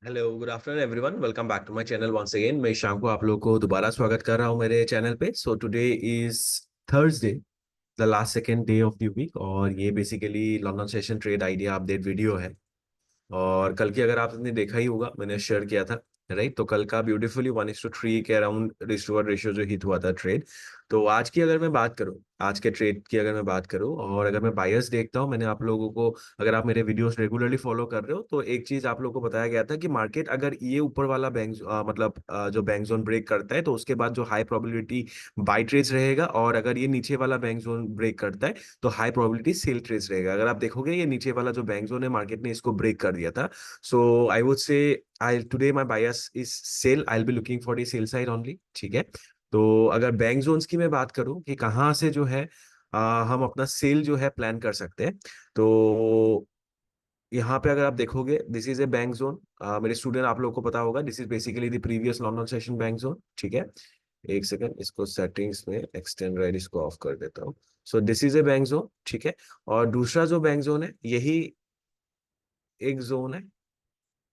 Hello good afternoon everyone, welcome back to my channel once again. मैं शाम को आप लोगों को दोबारा स्वागत कर रहा हूं मेरे चैनल पे। So today is Thursday, the last second day of the week, और ये basically London session trade idea update video है। और कल की अगर आपने देखा ही होगा, मैंने शेयर किया था, राइट? तो कल का ब्यूटीफुली 1:3 के अराउंड रिस्क टू रेशियो जो हिट हुआ था ट्रेड। तो आज की अगर मैं बात करूं, आज के ट्रेड की अगर मैं बात करूं, और अगर मैं बायर्स देखता हूं, मैंने आप लोगों को, अगर आप मेरे वीडियोस रेगुलरली फॉलो कर रहे हो तो एक चीज आप लोगों को बताया गया था कि मार्केट अगर ये ऊपर वाला बैंक जो बैंक जोन ब्रेक करता है तो उसके बाद जो हाई प्रोबेबिलिटी बाई ट्रेड्स रहेगा, और अगर ये नीचे वाला बैंक जोन ब्रेक करता है तो हाई प्रोबेबिलिटी सेल ट्रेड्स रहेगा। अगर आप देखोगे ये नीचे वाला जो बैंक जोन है, मार्केट ने इसको ब्रेक कर दिया था। सो I would say I today my bias is sell. I will be looking for the sell side only, ठीक है? तो अगर बैंक जोन्स की मैं बात करूं कि कहाँ से जो है हम अपना सेल जो है प्लान कर सकते हैं, तो यहाँ पे अगर आप देखोगे, this is a bank zone. मेरे स्टूडेंट आप लोगों को पता होगा, this is basically the previous London session bank zone, ठीक है? एक सेकंड, इसको सेटिंग्स में एक्सटेंड राइट इसको ऑफ कर देता हूँ। So this is a bank zone, ठीक है? और दूसरा जो बैंक जोन है, यही एक जोन है,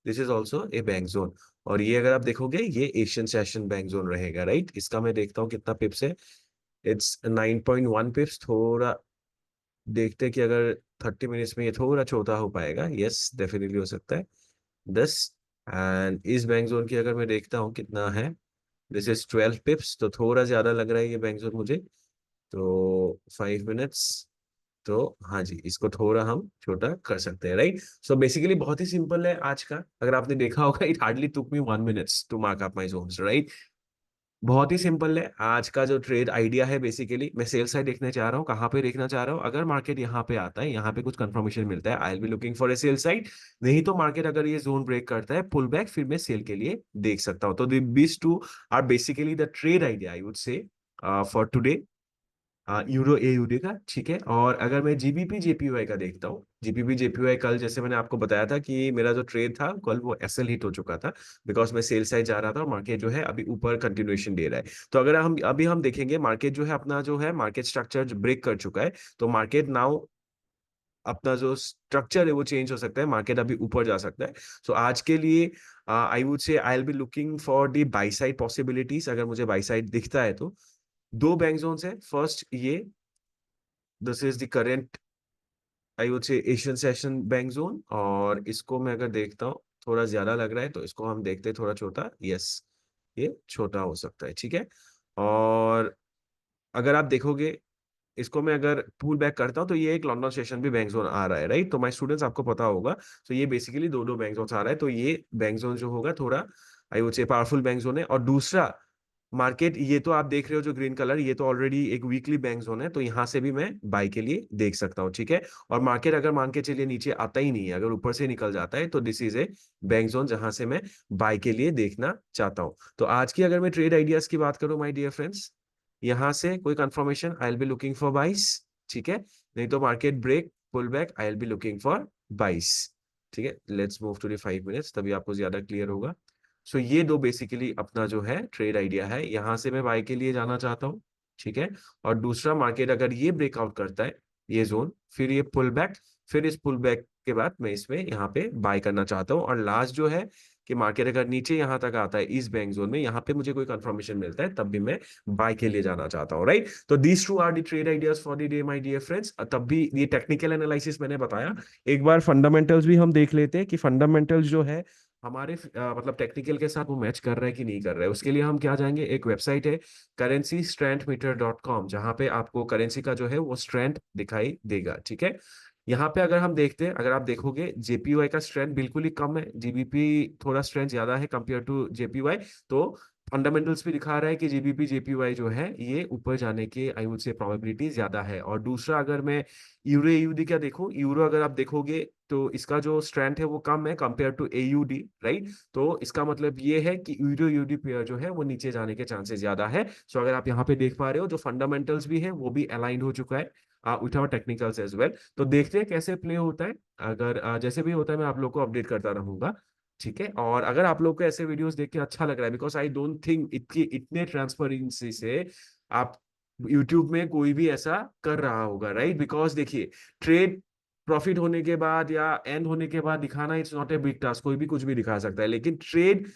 this is also a bank zone. और ये अगर आप देखोगे, ये एशियन सेशन बैंक जोन रहेगा, राइट? इसका मैं देखता हूँ कितना पिप्स है। इट्स 9.1 पिप्स। थोड़ा देखते हैं कि अगर 30 मिनट्स में ये थोड़ा छोटा हो पाएगा। यस, डेफिनेटली हो सकता है 10। एंड इस बैंक जोन की अगर मैं देखता हूँ कितना है, दिस इज 12 पिप्स, तो थोड़ा ज्यादा लग रहा है ये बैंक जोन मुझे। तो 5 मिनट्स, तो हाँ जी, इसको थोड़ा हम छोटा कर सकते हैं, राइट? सो बेसिकली बहुत ही सिंपल है आज का। अगर आपने देखा होगा, it hardly took me 1 minutes to mark up my zones, right? बहुत ही सिंपल है आज का जो ट्रेड आइडिया है। बेसिकली मैं सेल साइड देखने चाह रहा हूँ, कहाँ पे देखना चाह रहा हूँ, अगर मार्केट यहाँ पे आता है, यहाँ पे कुछ कंफर्मेशन मिलता है, आई will be looking for a sell side. नहीं तो मार्केट अगर ये जोन ब्रेक करता है, पुल बैक, फिर मैं सेल के लिए देख सकता हूँ। तो this two are basically the trade idea, I would say, for today, euro AUD का, ठीक है? और अगर मैं जीबीपी जेपीवाई का देखता हूँ, जीबीपी जेपीवाई कल जैसे मैंने आपको बताया था कि मेरा जो ट्रेड था कल वो एसएल हिट हो चुका था, बिकॉज मैं सेल साइड जा रहा था और मार्केट जो है अभी ऊपर कंटिन्यूएशन दे रहा है। तो अगर हम अभी हम देखेंगे, मार्केट जो है अपना जो है मार्केट स्ट्रक्चर ब्रेक कर चुका है। तो मार्केट नाउ अपना जो स्ट्रक्चर है वो चेंज हो सकता है, मार्केट अभी ऊपर जा सकता है। सो आज के लिए आई would say I will be looking for the by side possibilities. अगर मुझे बाई साइड दिखता है तो दो बैंक जोन्स है। फर्स्ट ये, this is the current, I would से, एशियन सेशन बैंक जोन। और इसको मैं अगर देखता हूँ, थोड़ा ज्यादा लग रहा है तो इसको हम देखते हैं थोड़ा छोटा। यस, ये छोटा हो सकता है, ठीक है? और अगर आप देखोगे, इसको मैं अगर पुल बैक करता हूँ तो ये एक लंदन सेशन भी बैंक जोन आ रहा है, राइट? तो माय स्टूडेंट्स आपको पता होगा, तो ये बेसिकली दो दो बैंक जोन आ रहा है। तो ये बैंक जोन जो होगा थोड़ा, आई वुड से, पावरफुल बैंक जोन है। और दूसरा मार्केट, ये तो आप देख रहे हो जो ग्रीन कलर, ये तो ऑलरेडी एक वीकली बैंक जोन है, तो यहाँ से भी मैं बाई के लिए देख सकता हूँ, ठीक है? और मार्केट अगर मान के चलिए नीचे आता ही नहीं है, अगर ऊपर से निकल जाता है, तो this is a bank zone जहां से मैं बाई के लिए देखना चाहता हूँ। तो आज की अगर मैं ट्रेड आइडियाज की बात करूँ माय डियर फ्रेंड्स, यहाँ से कोई confirmation, I will be looking for buys, ठीक है? नहीं तो market break, pull back, I will be looking for buys, ठीक है? Let's move to the 5 minutes, तभी आपको ज्यादा क्लियर होगा। सो ये दो बेसिकली अपना जो है ट्रेड आइडिया है, यहां से मैं बाय के लिए जाना चाहता हूँ, ठीक है? और दूसरा, मार्केट अगर ये ब्रेकआउट करता है ये जोन, फिर ये पुल बैक, फिर इस पुल बैक के बाद मैं इसमें यहाँ पे बाय करना चाहता हूँ। और लास्ट जो है कि मार्केट अगर नीचे यहाँ तक आता है इस बैंक जोन में, यहाँ पे मुझे कोई कंफर्मेशन मिलता है, तब भी मैं बाय के लिए जाना चाहता हूँ, राइट? तो these two are the trade ideas for the day my dear friends. तब भी ये टेक्निकल एनालिसिस मैंने बताया, एक बार फंडामेंटल्स भी हम देख लेते हैं कि फंडामेंटल्स जो है हमारे मतलब टेक्निकल के साथ वो मैच कर रहा है कि नहीं कर रहा है। उसके लिए हम क्या जाएंगे, एक वेबसाइट है currencystrengthmeter.com, जहां पे आपको करेंसी का जो है वो स्ट्रेंथ दिखाई देगा, ठीक है? यहाँ पे अगर हम देखते हैं, अगर आप देखोगे जेपीवाई का स्ट्रेंथ बिल्कुल ही कम है, जीबीपी थोड़ा स्ट्रेंथ ज्यादा है कंपेयर टू जेपीवाई। तो फंडामेंटल्स भी दिखा रहा है कि जीबीपी जेपीवाई जो है ये ऊपर जाने के, आई वुड से, प्रोबेबिलिटी ज्यादा है। और दूसरा, अगर मैं यूरो एयूडी क्या देखूं, यूरो अगर आप देखोगे तो इसका जो स्ट्रेंथ है वो कम है कंपेयर टू एयूडी, राइट? तो इसका मतलब ये है कि यूरो यूडी पेयर जो है वो नीचे जाने के चांसेस ज्यादा है। सो अगर आप यहाँ पे देख पा रहे हो, जो फंडामेंटल्स भी है वो भी अलाइंड हो चुका है with our technicals as well. तो देखते हैं कैसे प्ले होता है। अगर जैसे भी होता है मैं आप लोग को अपडेट करता रहूंगा, ठीक है? और अगर आप लोग को ऐसे वीडियोस देख के अच्छा लग रहा है, बिकॉज आई डोंट थिंक इतनी इतने ट्रांसपेरेंसी से आप यूट्यूब में कोई भी ऐसा कर रहा होगा, राइट? बिकॉज देखिए, ट्रेड प्रॉफिट होने के बाद या एंड होने के बाद दिखाना it's not a big task, कोई भी कुछ भी दिखा सकता है, लेकिन ट्रेड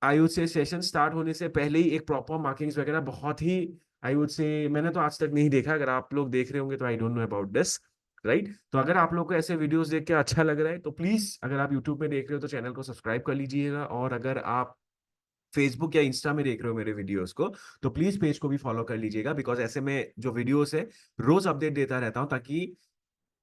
आई वुड से सेशन स्टार्ट होने से पहले ही एक प्रॉपर मार्किंग्स वगैरह बहुत ही, आई वुड से मैंने तो आज तक नहीं देखा, अगर आप लोग देख रहे होंगे तो I don't know about this, right. तो अगर आप लोग को ऐसे वीडियोस देख के अच्छा लग रहा है तो प्लीज, अगर आप यूट्यूब में देख रहे हो तो चैनल को सब्सक्राइब कर लीजिएगा, और अगर आप फेसबुक या इंस्टा में देख रहे हो मेरे वीडियोस को तो प्लीज पेज को भी फॉलो कर लीजिएगा, बिकॉज ऐसे में जो वीडियोस है रोज अपडेट देता रहता हूँ, ताकि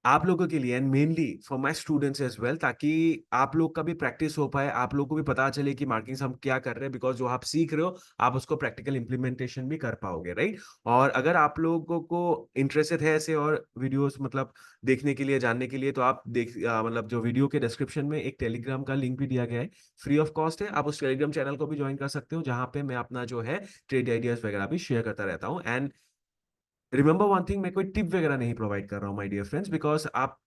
आप लोगों के लिए and mainly for my students as well, ताकि आप लोग का भी प्रैक्टिस हो पाए, आप लोग को भी पता चले कि मार्किंग्स हम क्या कर रहे हैं, बिकॉज जो आप सीख रहे हो आप उसको प्रैक्टिकल इंप्लीमेंटेशन भी कर पाओगे, राइट। और अगर आप लोगों को इंटरेस्टेड है ऐसे और वीडियोस मतलब देखने के लिए, जानने के लिए, तो आप मतलब जो वीडियो के डिस्क्रिप्शन में एक टेलीग्राम का लिंक भी दिया गया है, फ्री ऑफ कॉस्ट है, आप उस टेलीग्राम चैनल को भी ज्वाइन कर सकते हो, जहाँ पे मैं अपना जो है ट्रेड आइडियाज वगैरह भी शेयर करता रहता हूँ। एंड रिमेंबर वन थिंग, मैं कोई टिप वगैरह नहीं प्रोवाइड कर रहा हूँ माय डियर फ्रेंड्स, बिकॉज आप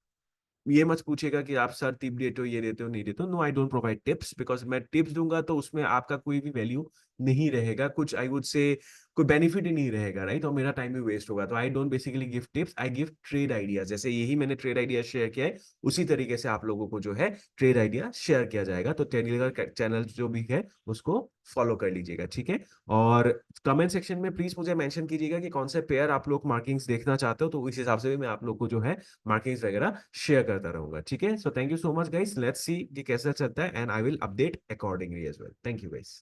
ये मत पूछेगा कि आप सर टिप देते हो, ये देते हो, नहीं देते हो। No, I don't provide tips, because मैं टिप्स दूंगा तो उसमें आपका कोई भी वैल्यू नहीं रहेगा, कुछ आई वुड से कोई बेनिफिट ही नहीं रहेगा, राइट, और मेरा टाइम भी वेस्ट होगा। तो I don't basically give tips, I give trade ideas, जैसे यही मैंने ट्रेड आइडिया शेयर किया है उसी तरीके से आप लोगों को जो है ट्रेड आइडिया शेयर किया जाएगा। तो टेलीग्राम चैनल जो भी है उसको फॉलो कर लीजिएगा, ठीक है। और कमेंट सेक्शन में प्लीज मुझे मेंशन कीजिएगा कि कौन से पेयर आप लोग मार्किंग्स देखना चाहते हो, तो इस हिसाब से भी मैं आप लोग को जो है मार्किंग्स वगैरह शेयर करता रहूंगा, ठीक है। So thank you so much guys, let's see कि कैसा चलता है, and I will update accordingly as well. Thank you guys.